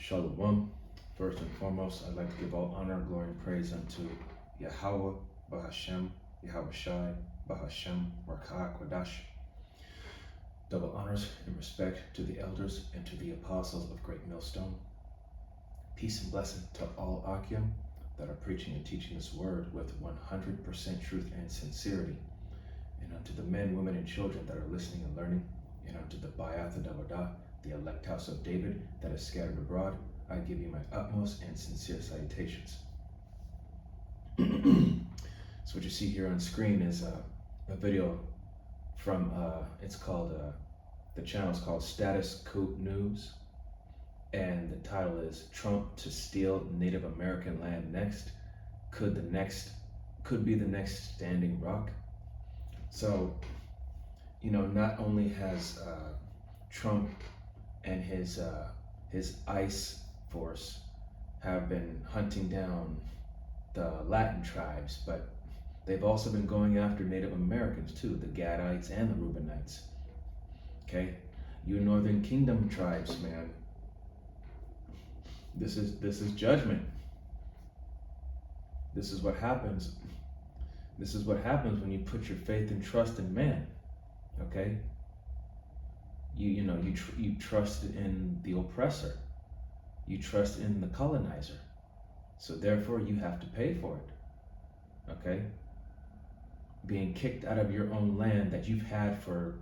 Shalom. First and foremost, I'd like to give all honor, glory, and praise unto Yahweh, Bahashem, Yahweh Shai, Bahashem, Rakah, Kwadash. Double honors and respect to the elders and to the apostles of Great Millstone. Peace and blessing to all Akim that are preaching and teaching this word with 100% truth and sincerity. And unto the men, women, and children that are listening and learning, and unto the Bayath Davodah, the elect house of David that is scattered abroad, I give you my utmost and sincere salutations. So what you see here on screen is a video from, it's called, the channel is called Status Coup News, and the title is Trump to Steal Native American Land Next. Could be the next Standing Rock. So, you know, not only has Trump and his ICE force have been hunting down the Latin tribes, but they've also been going after Native Americans too, the Gadites and the Reubenites. Okay, you Northern Kingdom tribes, man. This is judgment. This is what happens. This is what happens when you put your faith and trust in man. Okay. You trust in the oppressor. You trust in the colonizer. So therefore you have to pay for it. Okay? Being kicked out of your own land that you've had for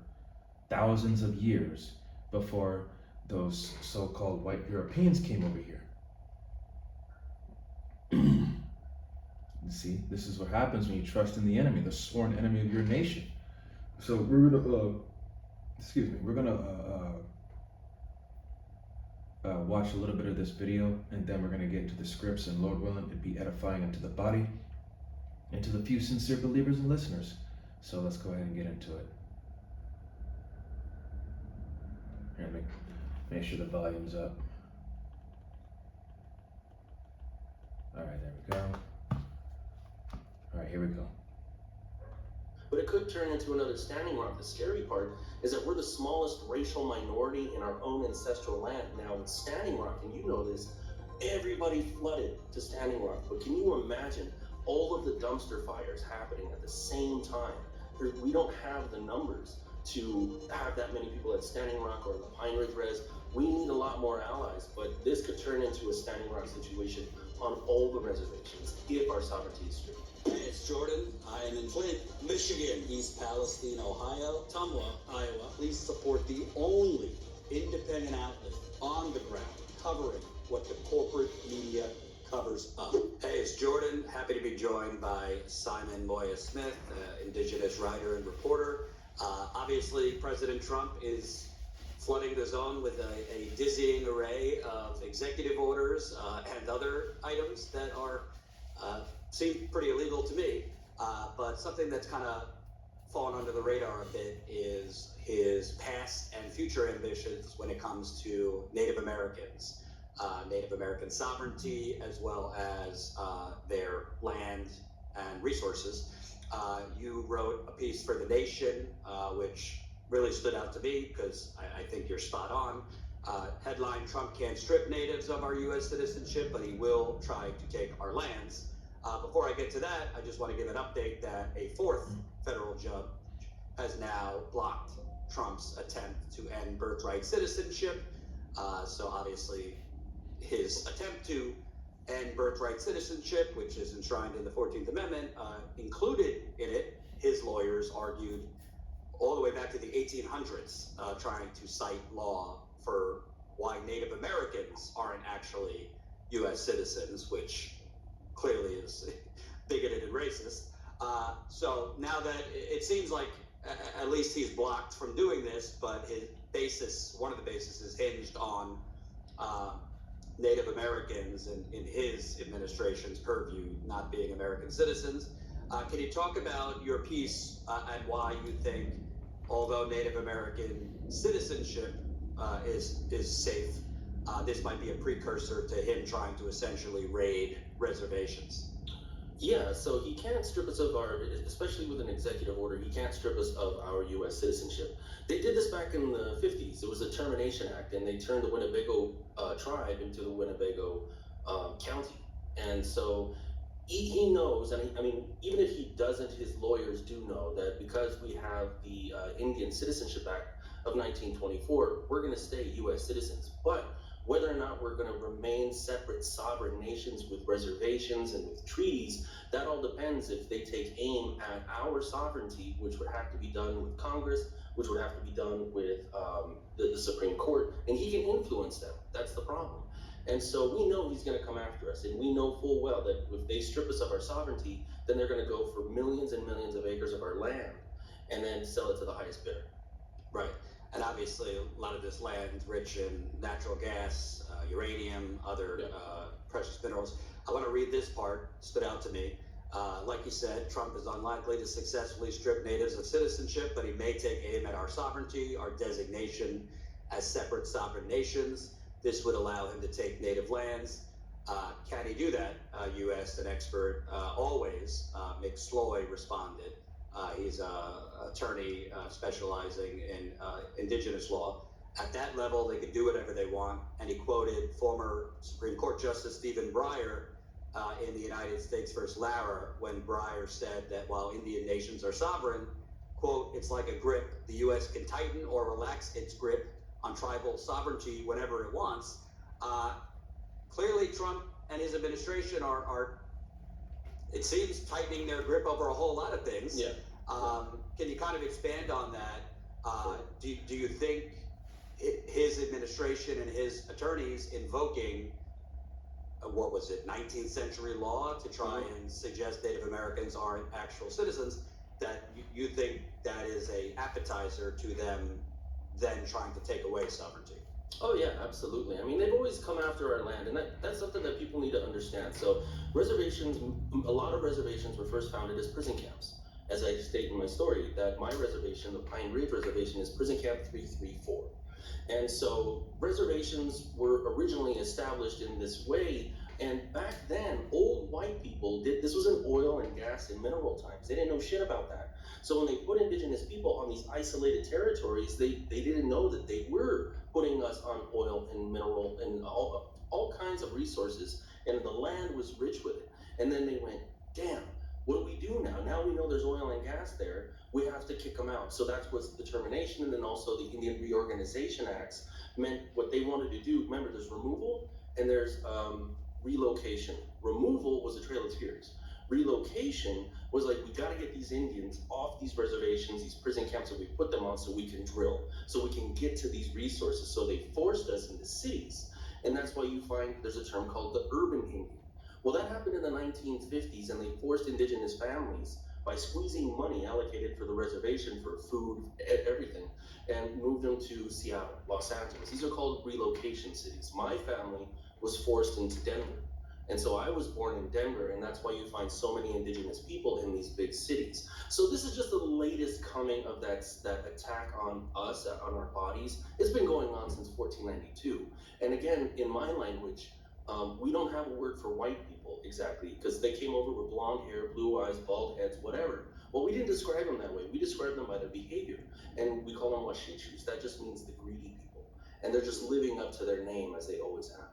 thousands of years before those so-called white Europeans came over here. You see, this is what happens when you trust in the enemy, the sworn enemy of your nation. So we're gonna watch a little bit of this video, and then we're gonna get into the scripts, and Lord willing, it'd be edifying unto the body and to the few sincere believers and listeners. So let's go ahead and get into it. Here, make sure the volume's up. All right, there we go. All right, here we go. But it could turn into another Standing Rock. The scary part is that we're the smallest racial minority in our own ancestral land. Now, with Standing Rock, and you know this, everybody flooded to Standing Rock. But can you imagine all of the dumpster fires happening at the same time? We don't have the numbers to have that many people at Standing Rock or the Pine Ridge Res. We need a lot more allies, but this could turn into a Standing Rock situation on all the reservations if our sovereignty is stripped. Hey, it's Jordan. I am in Flint, Michigan, East Palestine, Ohio, Tumwa, Iowa. Please support the only independent outlet on the ground covering what the corporate media covers up. Hey, it's Jordan. Happy to be joined by Simon Moya Smith, Indigenous writer and reporter. Obviously, President Trump is flooding the zone with a dizzying array of executive orders and other items that are seem pretty illegal to me, but something that's kind of fallen under the radar a bit is his past and future ambitions when it comes to Native Americans, Native American sovereignty, as well as their land and resources. You wrote a piece for The Nation, which really stood out to me because I think you're spot on. Headline, Trump can't strip natives of our U.S. citizenship, but he will try to take our lands. Before I get to that, I just want to give an update that a fourth federal judge has now blocked Trump's attempt to end birthright citizenship. So obviously his attempt to end birthright citizenship, which is enshrined in the 14th Amendment, included in it, his lawyers argued all the way back to the 1800s, trying to cite law for why Native Americans aren't actually U.S. citizens, which clearly is bigoted and racist. So now that it seems like at least he's blocked from doing this, but his basis, one of the bases, is hinged on Native Americans and in his administration's purview not being American citizens. Can you talk about your piece and why you think, although Native American citizenship is safe, this might be a precursor to him trying to essentially raid reservations? Yeah, so he can't strip us of our, especially with an executive order, he can't strip us of our U.S. citizenship. They did this back in the 50s. It was a Termination Act, and they turned the Winnebago tribe into the Winnebago County. And so he knows, and I mean, even if he doesn't, his lawyers do know that because we have the Indian Citizenship Act of 1924, we're going to stay U.S. citizens. But whether or not we're going to remain separate sovereign nations with reservations and with treaties, that all depends if they take aim at our sovereignty, which would have to be done with Congress, which would have to be done with the Supreme Court, and he can influence them. That's the problem. And so we know he's going to come after us, and we know full well that if they strip us of our sovereignty, then they're going to go for millions and millions of acres of our land and then sell it to the highest bidder. Right. And obviously, a lot of this land rich in natural gas, uranium, other precious minerals. I want to read this part, stood out to me. Like you said, Trump is unlikely to successfully strip natives of citizenship, but he may take aim at our sovereignty, our designation as separate sovereign nations. This would allow him to take native lands. Can he do that? You asked an expert. Always. McSloy responded. He's an attorney specializing in indigenous law. At that level, they could do whatever they want. And he quoted former Supreme Court Justice Stephen Breyer in the United States versus Lara, when Breyer said that while Indian nations are sovereign, quote, it's like a grip. The U.S. can tighten or relax its grip on tribal sovereignty whenever it wants. Clearly, Trump and his administration are, it seems, tightening their grip over a whole lot of things. Yeah. Can you kind of expand on that? Do you think his administration and his attorneys invoking, what was it, 19th century law to try and suggest Native Americans aren't actual citizens, that you think that is a appetizer to them then trying to take away sovereignty? Oh yeah, absolutely. I mean, they've always come after our land, and that's something that people need to understand. So reservations, a lot of reservations were first founded as prison camps. As I state in my story, that my reservation, the Pine Ridge Reservation, is prison camp 334. And so reservations were originally established in this way, and back then, old white people this was in oil and gas and mineral times. They didn't know shit about that. So when they put indigenous people on these isolated territories, they didn't know that they were putting us on oil and mineral and all kinds of resources, and the land was rich with it. And then they went, damn, what do we do now? Now we know there's oil and gas there, we have to kick them out. So that's what's the termination, and then also the Indian Reorganization Acts meant what they wanted to do. Remember, there's removal and there's relocation. Removal was the Trail of Tears. Relocation was like, we got to get these Indians off these reservations, these prison camps that we put them on, so we can drill, so we can get to these resources. So they forced us into cities. And that's why you find there's a term called the urban Indian. Well, that happened in the 1950s, and they forced indigenous families by squeezing money allocated for the reservation for food, everything, and moved them to Seattle, Los Angeles. These are called relocation cities. My family was forced into Denver. And so I was born in Denver, and that's why you find so many indigenous people in these big cities. So this is just the latest coming of that attack on us, on our bodies. It's been going on since 1492. And again, in my language, we don't have a word for white people exactly, because they came over with blonde hair, blue eyes, bald heads, whatever. Well, we didn't describe them that way. We described them by their behavior. And we call them washichus. That just means the greedy people. And they're just living up to their name as they always have.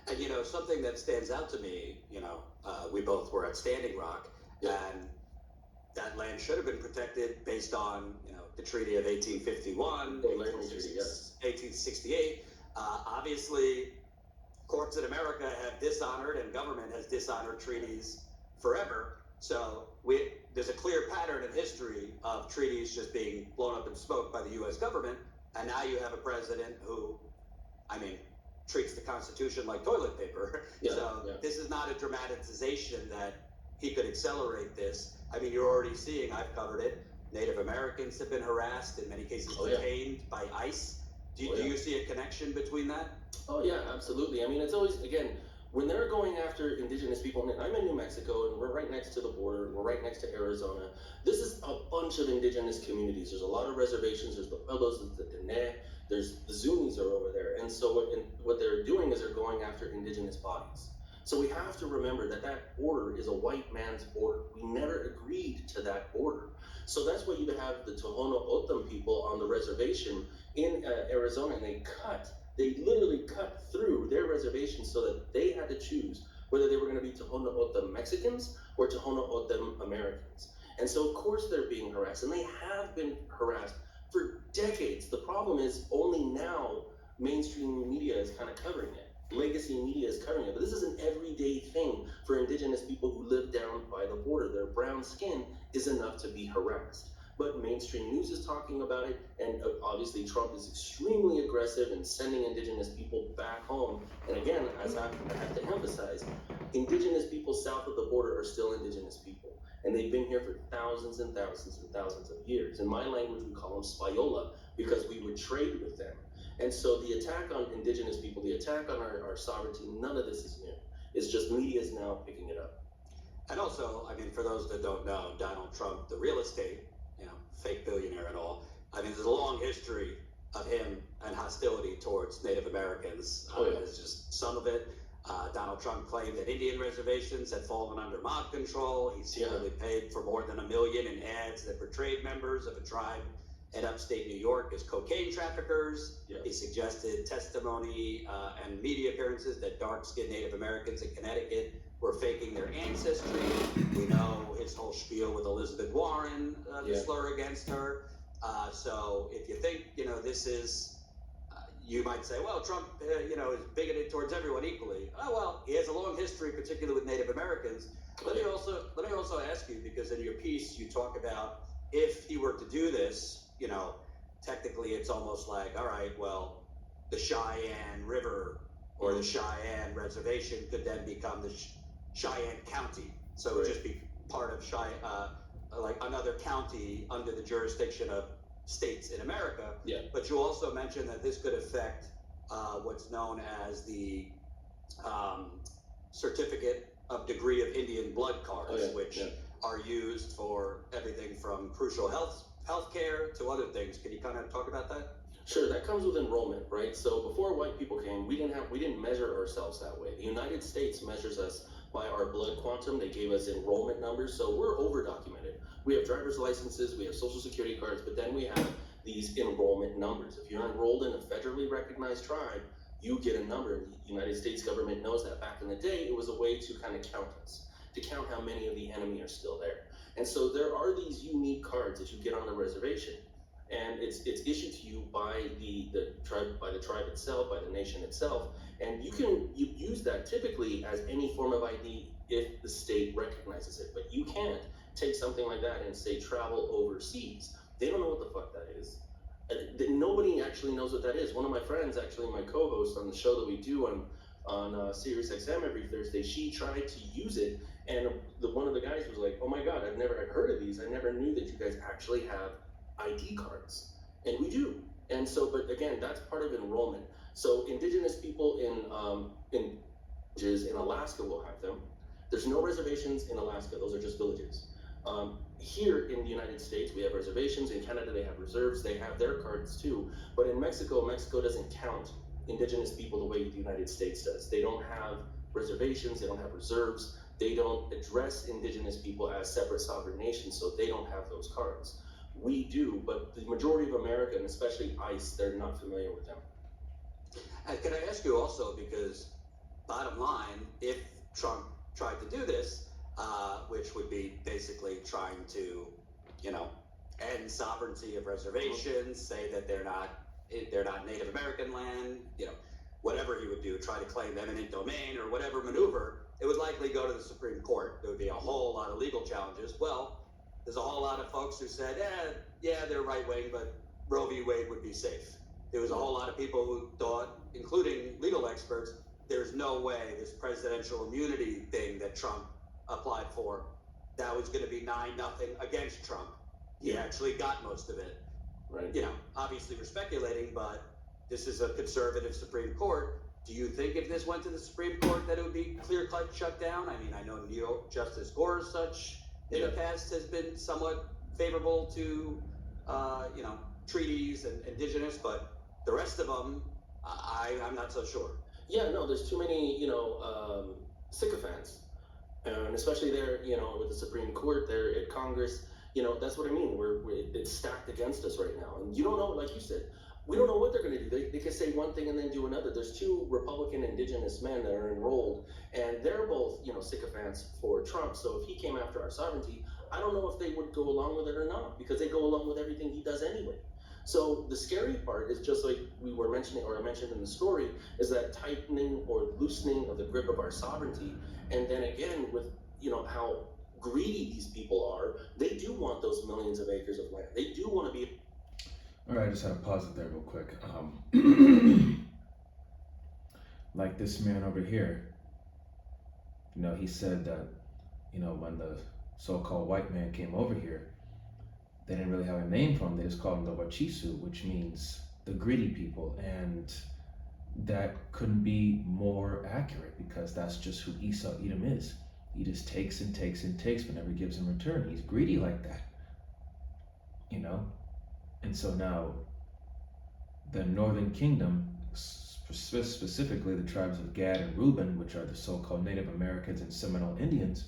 And you know, something that stands out to me, we both were at Standing Rock, and that land should have been protected based on, the Treaty of 1851, 1868. Obviously, courts in America have dishonored, and government has dishonored treaties forever. So there's a clear pattern in history of treaties just being blown up in smoke by the U.S. government, and now you have a president who, treats the Constitution like toilet paper. This is not a dramatization that he could accelerate this. You're already seeing, I've covered it, Native Americans have been harassed, in many cases detained by ICE. Do you see a connection between that? Oh yeah, absolutely. It's always, again, when they're going after indigenous people, and I'm in New Mexico, and we're right next to the border, and we're right next to Arizona. This is a bunch of indigenous communities. There's a lot of reservations. There's the Pueblos, there's the Dene, there's the Zunis are over there. And so what they're doing is they're going after indigenous bodies. So we have to remember that that border is a white man's border. We never agreed to that border. So that's why you have the Tohono O'odham people on the reservation in Arizona, and they literally cut through their reservation so that they had to choose whether they were going to be Tohono O'odham Mexicans or Tohono O'odham Americans. And so of course they're being harassed, and they have been harassed for decades. The problem is only now mainstream media is kind of covering it. Legacy media is covering it, but this is an everyday thing for indigenous people who live down by the border. Their brown skin is enough to be harassed. But mainstream news is talking about it, and obviously Trump is extremely aggressive in sending indigenous people back home. And again, as I have to emphasize, indigenous people south of the border are still indigenous people, and they've been here for thousands and thousands and thousands of years. In my language, we call them Spayola, because we would trade with them. And so the attack on indigenous people, the attack on our sovereignty, none of this is new. It's just media is now picking it up. And also, I mean, for those that don't know, Donald Trump, the real estate, fake billionaire and all, I mean, there's a long history of him and hostility towards Native Americans. There's just some of it. Donald Trump claimed that Indian reservations had fallen under mob control. He secretly paid for more than $1 million in ads that portrayed members of a tribe in upstate New York as cocaine traffickers. He suggested testimony and media appearances that dark-skinned Native Americans in Connecticut were faking their ancestry. We know his whole spiel with Elizabeth Warren, the slur against her. So if you think, this is, you might say, well, Trump, is bigoted towards everyone equally. Oh, well, he has a long history, particularly with Native Americans. Let me also ask you, because in your piece you talk about if he were to do this, technically it's almost like, all right, well, the Cheyenne River or the Cheyenne Reservation could then become the Cheyenne County. So it would just be part of like another county under the jurisdiction of states in America. But you also mentioned that this could affect what's known as the Certificate of Degree of Indian Blood cards, which are used for everything from crucial health care to other things. Can you kind of talk about that? Sure, that comes with enrollment, right? So before white people came, we didn't measure ourselves that way. The United States measures us by our blood quantum. They gave us enrollment numbers, so we're over-documented. We have driver's licenses, we have social security cards, but then we have these enrollment numbers. If you're enrolled in a federally recognized tribe, you get a number. The United States government knows that. Back in the day, it was a way to kind of count us, to count how many of the enemy are still there. And so there are these unique cards that you get on the reservation, and it's issued to you by the tribe itself, by the nation itself, and you use that typically as any form of ID if the state recognizes it. But you can't take something like that and say travel overseas. They don't know what the fuck that is. Nobody actually knows what that is. One of my friends, actually my co-host on the show that we do on Sirius XM every Thursday, she tried to use it, and one of the guys was like, oh my god, I've heard of these. I never knew that you guys actually have ID cards. And we do. And so, but again, that's part of enrollment. So indigenous people in villages in Alaska will have them. There's no reservations in Alaska. Those are just villages. Here in the United States, we have reservations. In Canada, they have reserves. They have their cards too. But in Mexico doesn't count indigenous people the way the United States does. They don't have reservations. They don't have reserves. They don't address indigenous people as separate sovereign nations, so they don't have those cards. We do, but the majority of America, and especially ICE, they're not familiar with them. And can I ask you also, because bottom line, if Trump tried to do this, which would be basically trying to, end sovereignty of reservations, say that they're not Native American land, whatever he would do, try to claim eminent domain or whatever maneuver, it would likely go to the Supreme Court. There would be a whole lot of legal challenges. Well, there's a whole lot of folks who said, they're right wing, but Roe v. Wade would be safe. There was a whole lot of people who thought, including legal experts, there's no way this presidential immunity thing that Trump applied for, that was going to be 9-0 against Trump. He actually got most of it. Right. Obviously we're speculating, but this is a conservative Supreme Court. Do you think if this went to the Supreme Court that it would be clear-cut shut down? I mean, I know Justice Gorsuch in the past has been somewhat favorable to, treaties and indigenous, but the rest of them, I'm not so sure. Yeah, no, there's too many, sycophants. And especially there, with the Supreme Court there at Congress, that's what I mean. It's stacked against us right now. And you don't know, like you said, we don't know what they're going to do. They could say one thing and then do another. There's two Republican indigenous men that are enrolled, and they're both, sycophants for Trump. So if he came after our sovereignty, I don't know if they would go along with it or not, because they go along with everything he does anyway. So the scary part is, just like we were mentioning, or I mentioned in the story, is that tightening or loosening of the grip of our sovereignty. And then again, with how greedy these people are, they do want those millions of acres of land. They do want to be. All right, I just had to pause it there real quick. Like this man over here, he said that, when the so-called white man came over here, they didn't really have a name for him. They just called him the Wachisu, which means the greedy people. And that couldn't be more accurate, because that's just who Esau Edom is. He just takes and takes and takes, but never gives in return. He's greedy like that, And so now the northern kingdom, specifically the tribes of Gad and Reuben, which are the so-called Native Americans and Seminole Indians,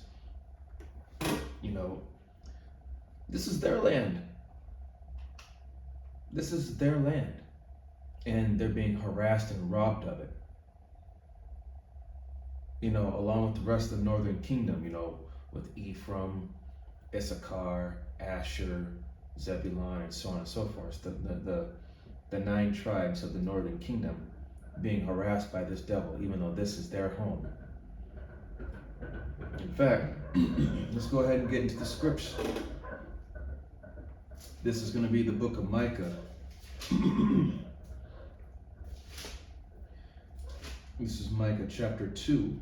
this is their land. This is their land. And they're being harassed and robbed of it. Along with the rest of the northern kingdom, with Ephraim, Issachar, Asher, Zebulun, and so on and so forth. The 9 tribes of the northern kingdom being harassed by this devil, even though this is their home. In fact, let's go ahead and get into the scripture. This is going to be the book of Micah. This is Micah chapter 2.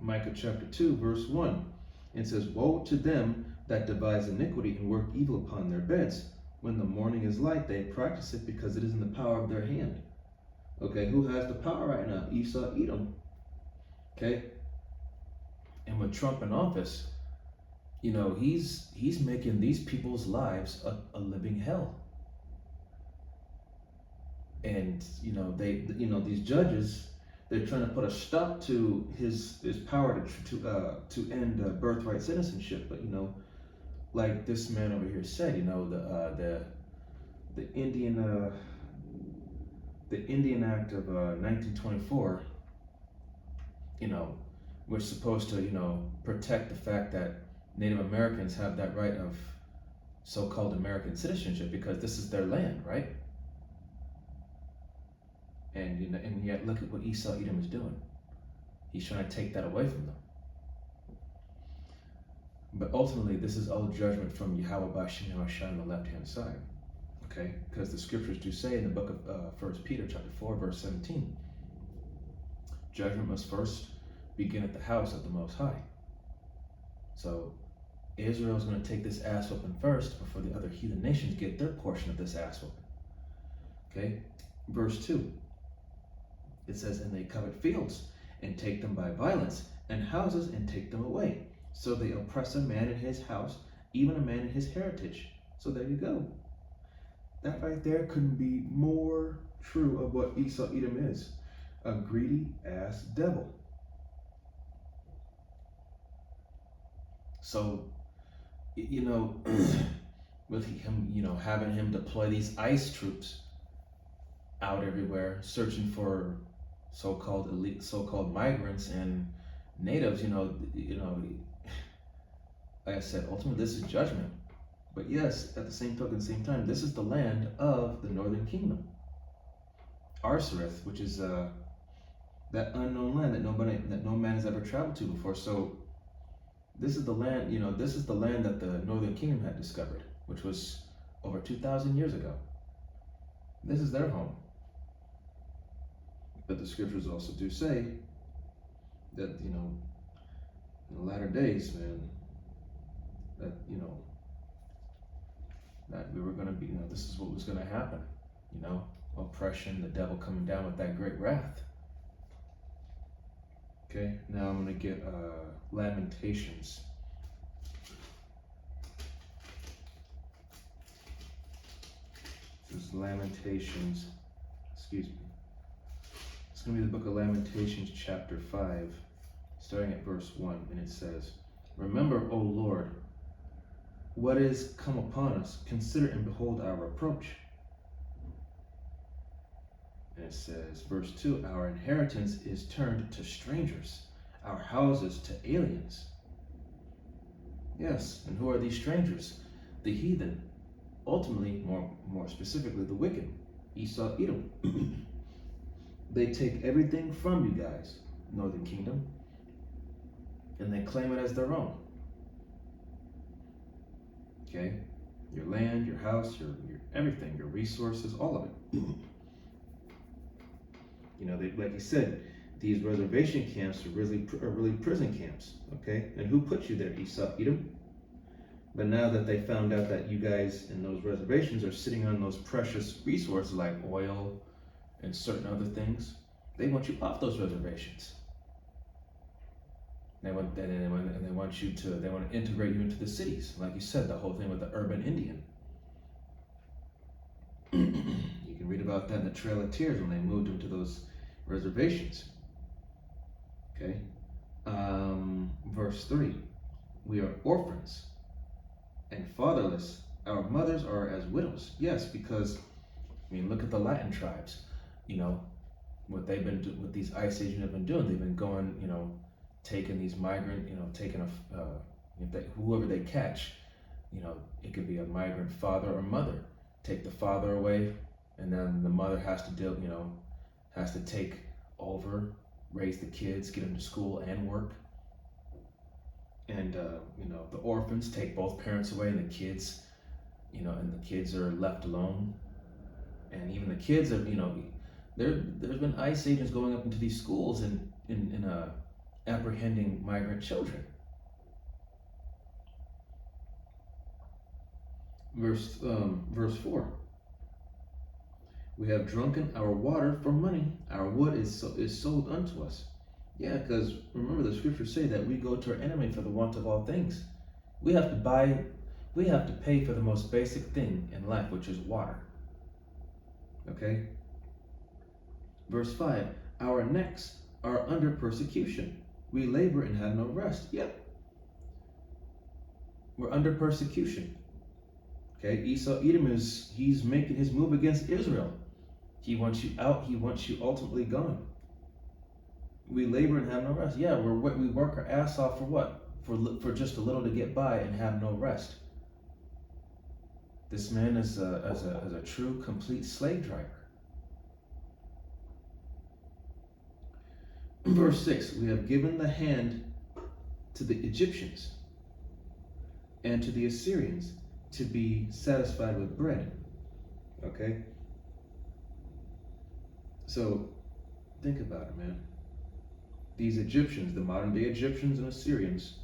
Micah chapter 2, verse 1. It says, "Woe to them that devise iniquity and work evil upon their beds. When the morning is light, they practice it, because it is in the power of their hand." Okay, who has the power right now? Esau, Edom. Okay? And with Trump in office, he's making these people's lives a living hell. And these judges, they're trying to put a stop to his power to end birthright citizenship. But like this man over here said, the Indian Act of 1924, we're supposed to protect the fact that Native Americans have that right of so-called American citizenship, because this is their land, right? And yet look at what Esau Edom is doing. He's trying to take that away from them. But ultimately, this is all judgment from Yahweh Bashim Yahushua on the left-hand side. Okay? Because the scriptures do say in the book of 1 Peter chapter 4, verse 17, judgment must first begin at the house of the Most High. So Israel is going to take this ass whooping first before the other heathen nations get their portion of this ass whooping. Okay? Verse 2. It says, "And they covet fields, and take them by violence, and houses, and take them away. So they oppress a man in his house, even a man in his heritage." So there you go. That right there couldn't be more true of what Esau Edom is. A greedy ass devil. So, with him, having him deploy these ICE troops out everywhere, searching for so-called elite, so-called migrants and natives, like I said, ultimately this is judgment. But yes, at the same time, this is the land of the northern kingdom. Arsareth, which is that unknown land that no man has ever traveled to before. So this is the land, this is the land that the northern kingdom had discovered, which was over 2,000 years ago. This is their home. But the scriptures also do say that, in the latter days, man, that, that we were going to be, this is what was going to happen, oppression, the devil coming down with that great wrath. Okay, now I'm going to get Lamentations. This is Lamentations, excuse me. going to be the book of Lamentations, chapter 5, starting at verse 1, and it says, "Remember, O Lord, what is come upon us. Consider and behold our reproach." And it says, verse 2, "Our inheritance is turned to strangers, our houses to aliens." Yes, and who are these strangers? The heathen. Ultimately, more specifically, the wicked. Esau, Edom. They take everything from you guys, Northern Kingdom, and they claim it as their own. Okay? Your land, your house, your everything, your resources, all of it. You know, they, like you said, these reservation camps are really prison camps. Okay? And who put you there, Esau, Edom? But now that they found out that you guys in those reservations are sitting on those precious resources like oil and certain other things, they want you off those reservations. They want to integrate you into the cities, like you said, the whole thing with the urban Indian. You can read about that in the Trail of Tears when they moved them to those reservations. Okay, verse 3: "We are orphans and fatherless. Our mothers are as widows." Yes, because I mean, look at the Latin tribes. You know what they've been what these Ice Ages have been doing. They've been going, you know, taking these migrant, you know, taking whoever they catch, you know, it could be a migrant father or mother. Take the father away, and then the mother has to deal, you know, has to take over, raise the kids, get them to school and work. And you know, the orphans take both parents away, and the kids, you know, and the kids are left alone. And even the kids are, you know, there's been ICE agents going up into these schools and apprehending migrant children. Verse 4: "We have drunken our water for money. Our wood is sold unto us." Yeah, because remember the scriptures say that we go to our enemy for the want of all things. We have to pay for the most basic thing in life, which is water. Okay? Verse 5: "Our necks are under persecution. We labor and have no rest." Yep. We're under persecution. Okay, Esau, Edom he's making his move against Israel. He wants you out. He wants you ultimately gone. We labor and have no rest. Yeah, we work our ass off for what? For just a little to get by and have no rest. This man is a true, complete slave driver. Verse 6: "We have given the hand to the Egyptians and to the Assyrians to be satisfied with bread." Okay? So, think about it, man. These Egyptians, the modern day Egyptians and Assyrians,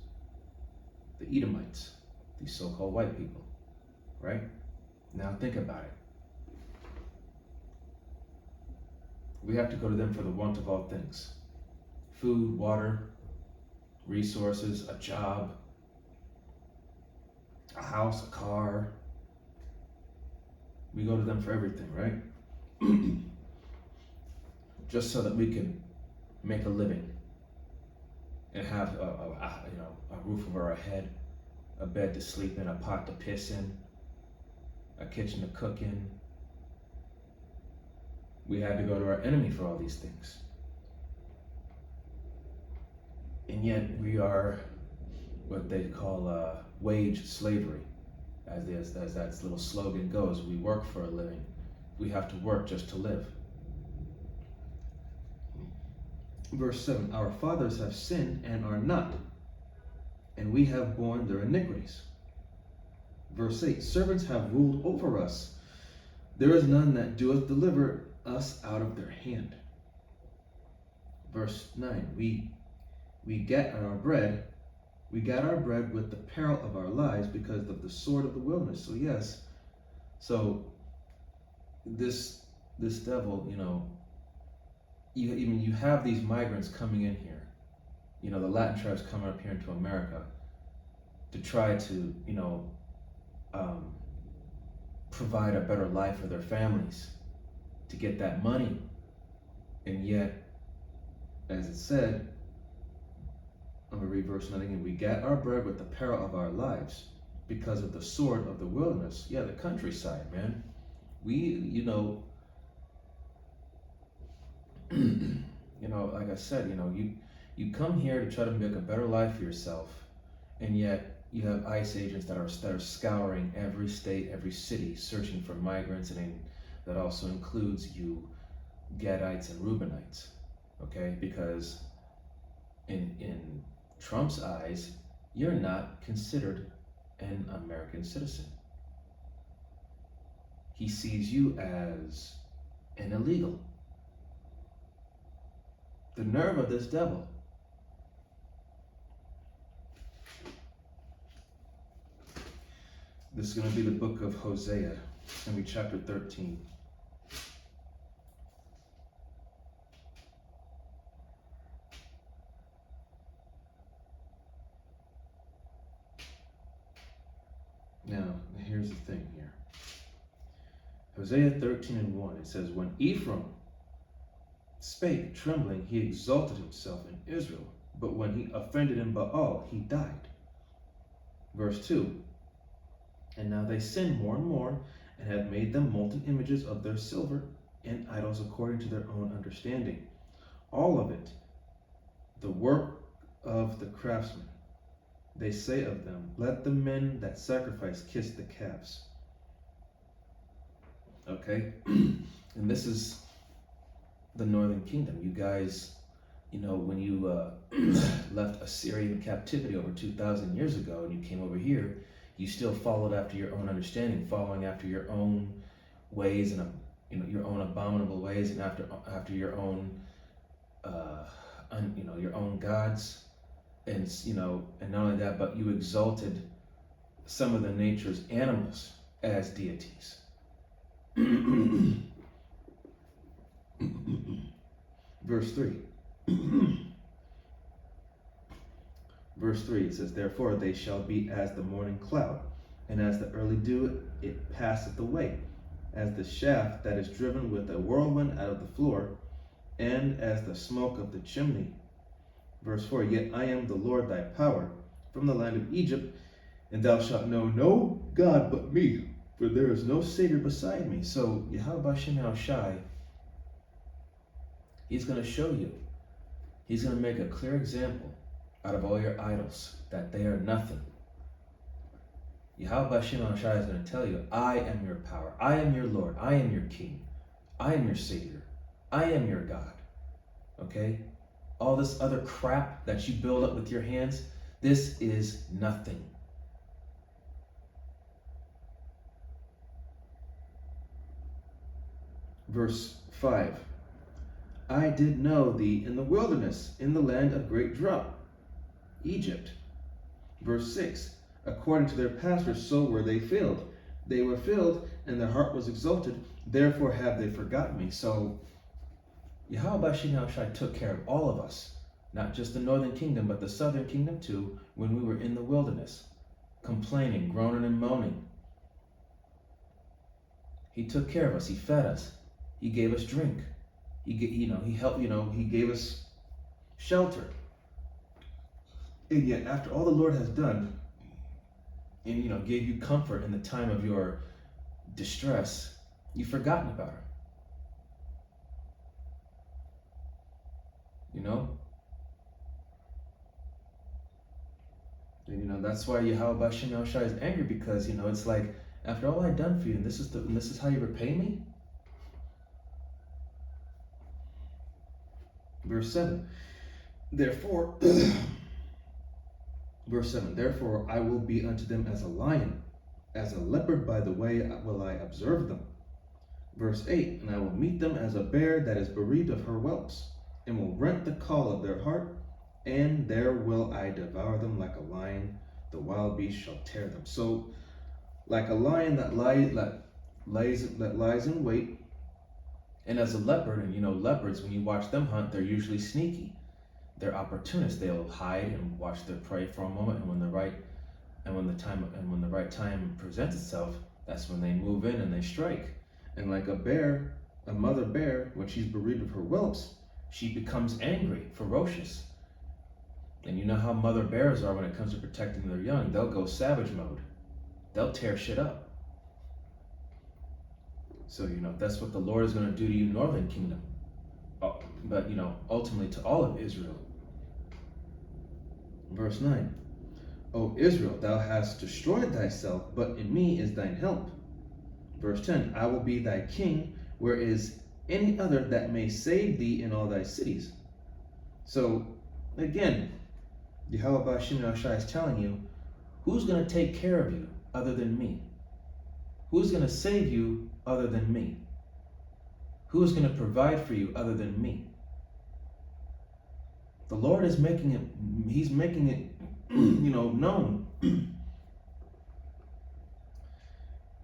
the Edomites, these so-called white people, right? Now think about it. We have to go to them for the want of all things. Food, water, resources, a job, a house, a car. We go to them for everything, right? Just so that we can make a living and have a roof over our head, a bed to sleep in, a pot to piss in, a kitchen to cook in. We had to go to our enemy for all these things. And yet we are what they call wage slavery. As that little slogan goes, we work for a living. We have to work just to live. Verse 7: "Our fathers have sinned and are not, and we have borne their iniquities." Verse 8: "Servants have ruled over us. There is none that doeth deliver us out of their hand." Verse 9: We get our bread with the peril of our lives because of the sword of the wilderness. So yes, so this devil, you know, you have these migrants coming in here, you know, the Latin tribes coming up here into America to try to, you know, provide a better life for their families, to get that money, and yet as it said, I'm going to read verse 9 again. We get our bread with the peril of our lives because of the sword of the wilderness. Yeah, the countryside, man. We, like I said, you come here to try to make a better life for yourself, and yet you have ICE agents that are scouring every state, every city, searching for migrants, and that also includes you Gadites and Reubenites, okay? Because in Trump's eyes, you're not considered an American citizen. He sees you as an illegal. The nerve of this devil. This is going to be the book of Hosea, it's going to be chapter 13. Now, here's the thing here. Hosea 13:1, it says, when Ephraim spake trembling, he exalted himself in Israel, but when he offended in Baal, he died. Verse 2, and now they sin more and more, and have made them molten images of their silver and idols according to their own understanding. All of it, the work of the craftsmen. They say of them, let the men that sacrifice kiss the calves. Okay? And this is the northern kingdom. You guys, when you left Assyrian captivity over 2,000 years ago and you came over here, you still followed after your own understanding, following after your own ways and your own abominable ways, and after your own your own gods. And and not only that, but you exalted some of the nature's animals as deities. Verse 3. Verse 3, it says, therefore they shall be as the morning cloud, and as the early dew it passeth away, as the shaft that is driven with a whirlwind out of the floor, and as the smoke of the chimney. Verse 4, yet I am the Lord thy power from the land of Egypt, and thou shalt know no God but me, for there is no Savior beside me. So Yahweh Shem Shai, he's going to show you. He's going to make a clear example out of all your idols, that they are nothing. Yahweh Shem Shai is going to tell you, I am your power. I am your Lord. I am your King. I am your Savior. I am your God. Okay? All this other crap that you build up with your hands, this is nothing. Verse 5, I did know thee in the wilderness, in the land of great drought, Egypt. Verse 6, according to their pastors, so were they filled. They were filled, and their heart was exalted, therefore have they forgotten me. So Yahweh Shem Shai took care of all of us, not just the northern kingdom, but the southern kingdom too, when we were in the wilderness, complaining, groaning, and moaning. He took care of us. He fed us. He gave us drink. He helped. He gave us shelter. And yet, after all the Lord has done, and gave you comfort in the time of your distress, you've forgotten about Him. And that's why Yahweh Shem Shai is angry, because it's like, after all I've done for you, and this is how you repay me. Verse 7. Therefore, verse 7. Therefore I will be unto them as a lion, as a leopard by the way will I observe them. Verse 8. And I will meet them as a bear that is bereaved of her whelps, and will rent the call of their heart, and there will I devour them like a lion, the wild beast shall tear them. So, like a lion that lies in wait, and as a leopard, and leopards, when you watch them hunt, they're usually sneaky. They're opportunists. They'll hide and watch their prey for a moment, and when the right time presents itself, that's when they move in and they strike. And like a bear, a mother bear, when she's bereaved of her whelps, she becomes angry, ferocious. And you know how mother bears are when it comes to protecting their young. They'll go savage mode. They'll tear shit up. So, that's what the Lord is going to do to you, northern kingdom. But, ultimately to all of Israel. Verse 9. O Israel, thou hast destroyed thyself, but in me is thine help. Verse 10. I will be thy king, where is any other that may save thee in all thy cities. So, again, Yahweh Bashim Shai is telling you, who's going to take care of you other than me? Who's going to save you other than me? Who's going to provide for you other than me? The Lord is making it, he's making it, known.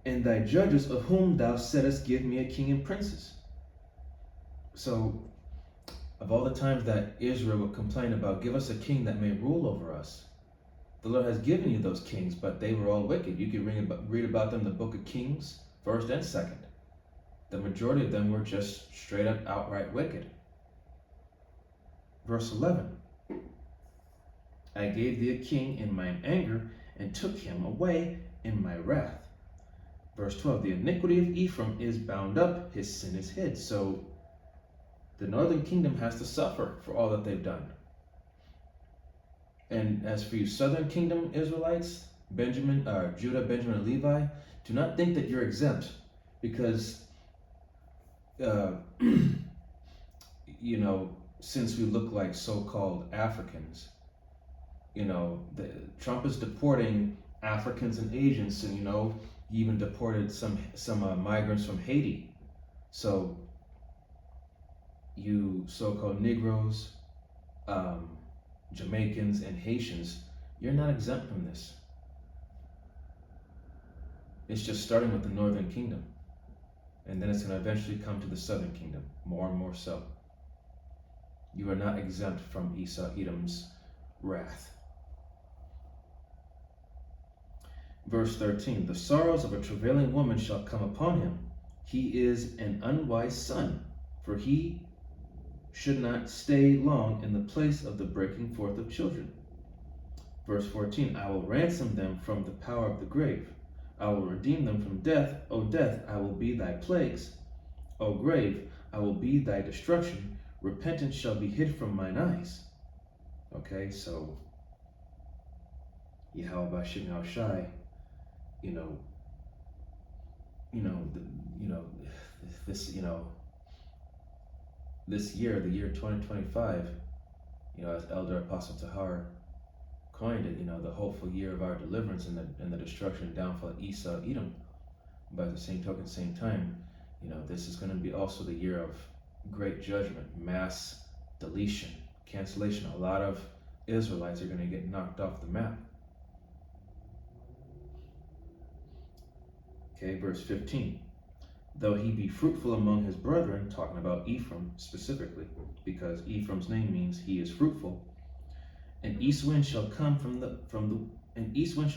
And thy judges, of whom thou saidst, give me a king and princes. So, of all the times that Israel would complain about, give us a king that may rule over us, the Lord has given you those kings, but they were all wicked. You can read about them in the book of Kings, 1st and 2nd. The majority of them were just straight up outright wicked. Verse 11. I gave thee a king in mine anger, and took him away in my wrath. Verse 12. The iniquity of Ephraim is bound up, his sin is hid. So the northern kingdom has to suffer for all that they've done. And as for you southern kingdom Israelites, Judah, Benjamin, and Levi, do not think that you're exempt, because since we look like so-called Africans, Trump is deporting Africans and Asians, and he even deported some migrants from Haiti. So you so-called Negroes, Jamaicans, and Haitians, you're not exempt from this. It's just starting with the northern kingdom, and then it's going to eventually come to the southern kingdom, more and more so. You are not exempt from Esau, Edom's wrath. Verse 13. The sorrows of a travailing woman shall come upon him. He is an unwise son, for he should not stay long in the place of the breaking forth of children. Verse 14. I will ransom them from the power of the grave. I will redeem them from death. O death, I will be thy plagues. O grave, I will be thy destruction. Repentance shall be hid from mine eyes. Okay, so Yahweh Bashim Shai, this year, the year 2025, as Elder Apostle Tahar coined it, the hopeful year of our deliverance and the destruction and downfall of Esau, Edom. But at the same token, same time, this is going to be also the year of great judgment, mass deletion, cancellation. A lot of Israelites are going to get knocked off the map. Okay, verse 15. Though he be fruitful among his brethren, talking about Ephraim specifically, because Ephraim's name means he is fruitful. An east wind shall come from the wind. An east wind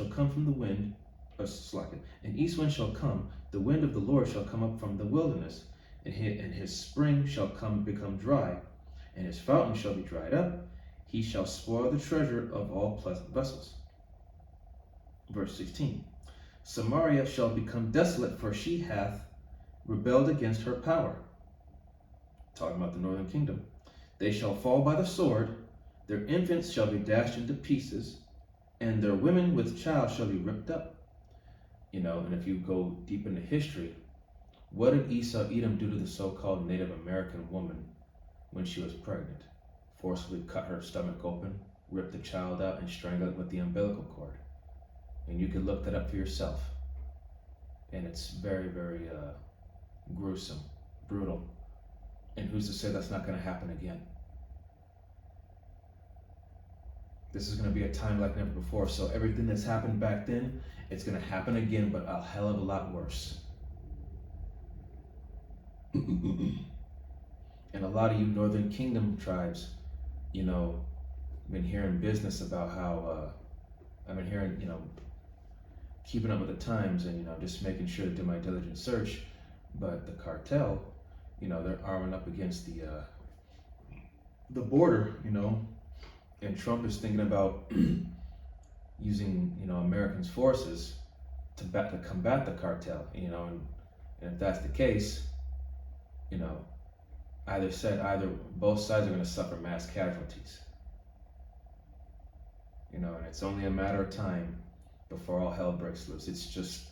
shall come. The wind of the Lord shall come up from the wilderness, and his spring shall become dry, and his fountain shall be dried up. He shall spoil the treasure of all pleasant vessels. Verse 16. Samaria shall become desolate, for she hath rebelled against her power. Talking about the northern kingdom. They shall fall by the sword, their infants shall be dashed into pieces, and their women with child shall be ripped up. And if you go deep into history, what did Esau, Edom do to the so-called Native American woman when she was pregnant? Forcibly cut her stomach open, rip the child out, and strangle it with the umbilical cord. And you can look that up for yourself. And it's very, very gruesome, brutal. And who's to say that's not going to happen again? This is going to be a time like never before. So everything that's happened back then, it's going to happen again, but a hell of a lot worse. And a lot of you Northern Kingdom tribes, been hearing business about how, I've been hearing, keeping up with the times and, just making sure to do my diligent search. But the cartel, they're arming up against the border, and Trump is thinking about using, Americans' forces to combat the cartel, and if that's the case, you know, either both sides are going to suffer mass casualties, and it's only a matter of time before all hell breaks loose. It's just,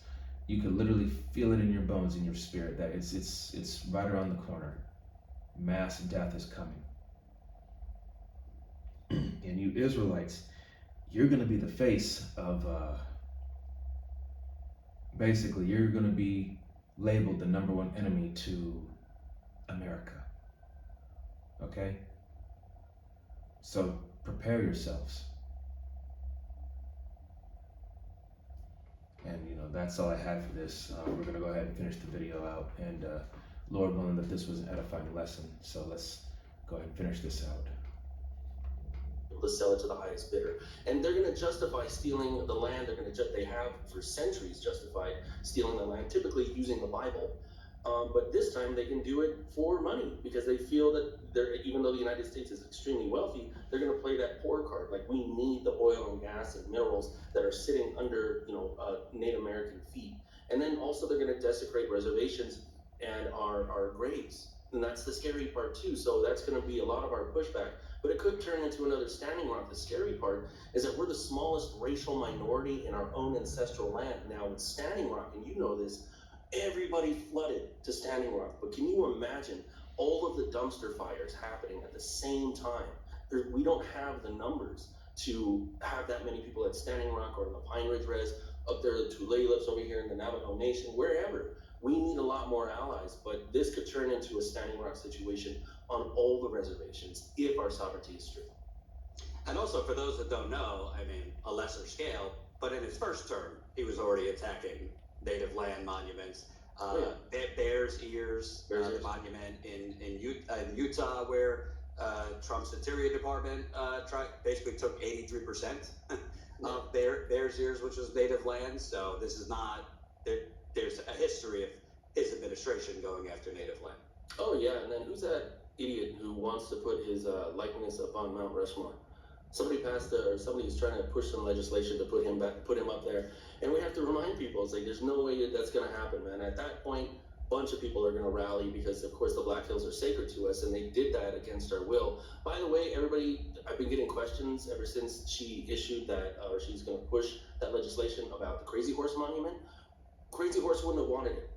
you could literally feel it in your bones, in your spirit, that it's right around the corner. Mass death is coming. And you Israelites, you're going to be the face of, basically, you're going to be labeled the number one enemy to America. Okay? So prepare yourselves. And that's all I had for this. We're going to go ahead and finish the video out, and Lord willing that this was an edifying lesson. So let's go ahead and finish this out. To sell it to the highest bidder, and they're going to justify stealing the land. They have for centuries justified stealing the land, typically using the Bible. But this time they can do it for money because they feel that even though the United States is extremely wealthy, they're going to play that poor card. Like, we need the oil and gas and minerals that are sitting under Native American feet, and then also they're going to desecrate reservations and our graves. And that's the scary part too. So that's going to be a lot of our pushback, but it could turn into another Standing Rock. The scary part is that we're the smallest racial minority in our own ancestral land. Now with Standing Rock, and you know this, everybody flooded to Standing Rock. But can you imagine all of the dumpster fires happening at the same time? We don't have the numbers to have that many people at Standing Rock or in the Pine Ridge Res, up there the Tulalip's over here in the Navajo Nation, wherever. We need a lot more allies, but this could turn into a Standing Rock situation on all the reservations if our sovereignty is stricken. And also, for those that don't know, a lesser scale, but in his first term, he was already attacking native land monuments. Bears Ears, the monument in Utah, where Trump's Interior Department basically took 83% of Bears Ears, which was native land. So this is not, there's a history of his administration going after native land. Oh yeah, and then who's that idiot who wants to put his likeness up on Mount Rushmore? Somebody's trying to push some legislation to put him up there, and we have to remind people, it's like, there's no way that's going to happen, man. At that point, a bunch of people are going to rally because, of course, the Black Hills are sacred to us, and they did that against our will. By the way, everybody, I've been getting questions ever since she issued that, or she's going to push that legislation about the Crazy Horse Monument. Crazy Horse wouldn't have wanted it.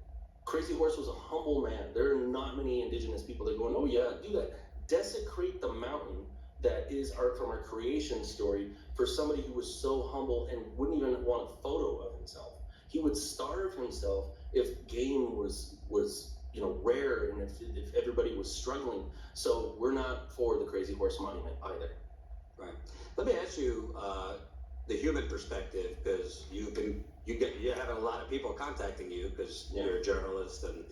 Crazy Horse was a humble man. There are not many indigenous people that are going, oh yeah, do that. Desecrate the mountain that is from our creation story for somebody who was so humble and wouldn't even want a photo of himself. He would starve himself if game was rare, and if everybody was struggling. So we're not for the Crazy Horse Monument either. Right. Let me ask you the human perspective, because you have a lot of people contacting you because you're a journalist, and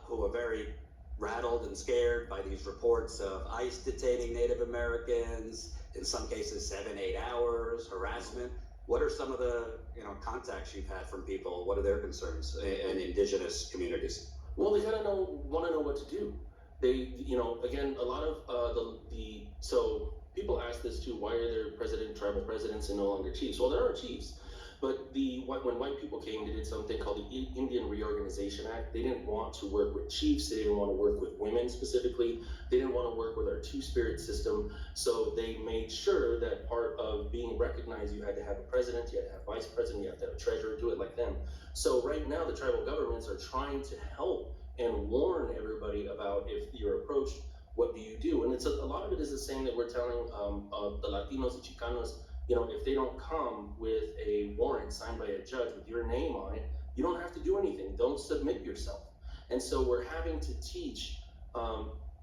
who are very rattled and scared by these reports of ICE detaining Native Americans, in some cases 7-8 hours, harassment. What are some of the contacts you've had from people? What are their concerns in indigenous communities? Well, they kind of want to know what to do. They, again, a lot of so people ask this too: why are there tribal presidents and no longer chiefs? Well, there are chiefs. But when white people came, they did something called the Indian Reorganization Act. They didn't want to work with chiefs. They didn't want to work with women specifically. They didn't want to work with our two-spirit system. So they made sure that part of being recognized, you had to have a president, you had to have vice president, you have to have a treasurer, do it like them. So right now, the tribal governments are trying to help and warn everybody about, if you're approached, what do you do? And it's a lot of it is the same that we're telling the Latinos and Chicanos. If they don't come with a warrant signed by a judge with your name on it, you don't have to do anything. Don't submit yourself. And so we're having to teach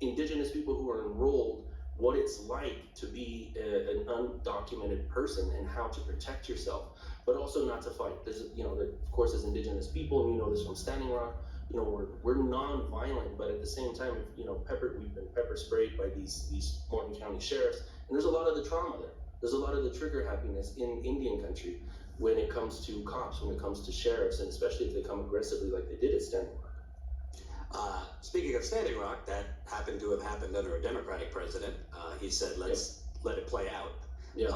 indigenous people who are enrolled what it's like to be an undocumented person and how to protect yourself, but also not to fight. There's, of course, as indigenous people, and you know this from Standing Rock, we're non-violent, but at the same time, we've been pepper sprayed by these Morton County sheriffs, and there's a lot of the trauma there. There's a lot of the trigger happiness in Indian country when it comes to cops, when it comes to sheriffs, and especially if they come aggressively like they did at Standing Rock. Speaking of Standing Rock, that happened to have happened under a Democratic president. He said, let's let it play out. Yeah,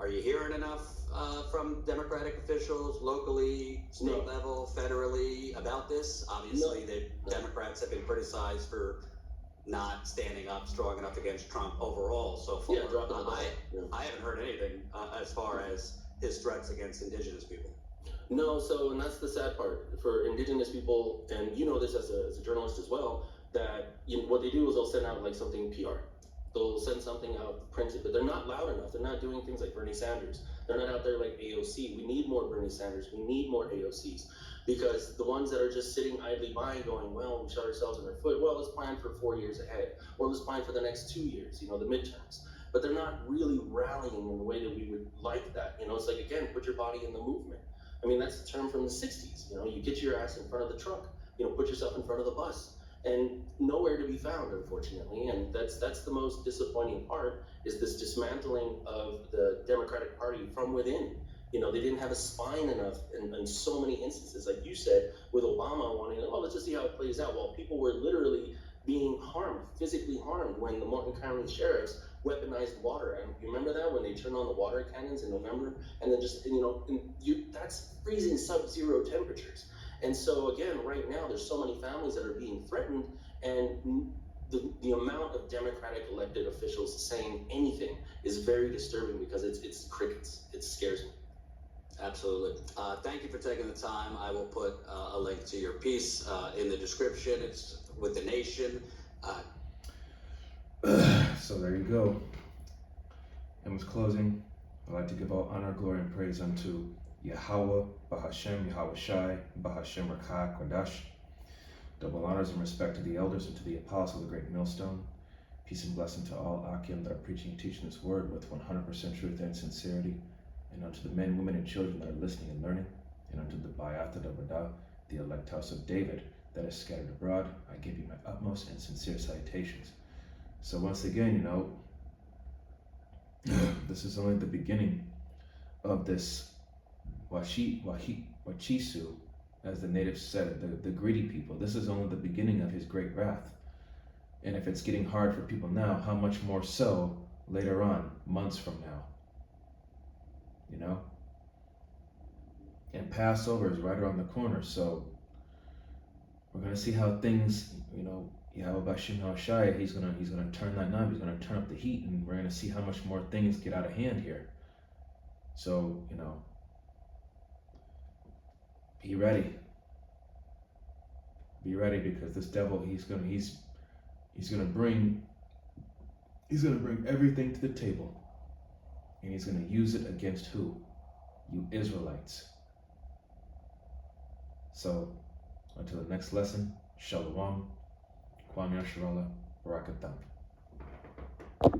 Are you hearing enough from Democratic officials, locally, state level, federally, about this? Obviously, the Democrats have been criticized for not standing up strong enough against Trump overall so far. I haven't heard anything as far as his threats against indigenous people. No, so, and that's the sad part for indigenous people, and you know this as a journalist as well, that what they do is they'll send out like something PR. They'll send something out printed, but they're not loud enough. They're not doing things like Bernie Sanders. They're not out there like AOC. We need more Bernie Sanders. We need more AOCs. Because the ones that are just sitting idly by going, well, we shot ourselves in our foot. Well, let's plan for 4 years ahead. Or let's plan for the next 2 years, the midterms. But they're not really rallying in the way that we would like that. It's like, again, put your body in the movement. I mean, that's a term from the 60s. You get your ass in front of the truck. Put yourself in front of the bus. And nowhere to be found, unfortunately. And that's the most disappointing part, is this dismantling of the Democratic Party from within. They didn't have a spine enough in so many instances, like you said, with Obama wanting, let's just see how it plays out. Well, people were literally being harmed, physically harmed, when the Morton County sheriffs weaponized water. And you remember that, when they turned on the water cannons in November, and then just, that's freezing sub-zero temperatures. And so again, right now, there's so many families that are being threatened, and the amount of Democratic elected officials saying anything is very disturbing, because it's crickets. It scares me. Absolutely. Thank you for taking the time. I will put a link to your piece in the description. It's with The Nation. So there you go. And with closing, I'd like to give all honor, glory, and praise unto Yahweh, Bahashem, Yahweh Shai, Bahashem Rakah, Kodash. Double honors and respect to the elders and to the apostles of the great millstone. Peace and blessing to all Akim that are preaching and teaching this word with 100% truth and sincerity. And unto the men, women, and children that are listening and learning. And unto the Bayata Davada, the elect house of David that is scattered abroad, I give you my utmost and sincere salutations. So once again, this is only the beginning of this Wachisu, as the natives said it, the greedy people. This is only the beginning of his great wrath. And if it's getting hard for people now, how much more so later on, months from now? And Passover is right around the corner, so we're gonna see how things, Yahweh Bashim Shai, he's gonna turn that knob, he's gonna turn up the heat, and we're gonna see how much more things get out of hand here. So, be ready. Be ready, because this devil, he's gonna bring everything to the table. And he's going to use it against who? You Israelites. So, until the next lesson, Shalom, Kwam Yasharallah, Barakatam.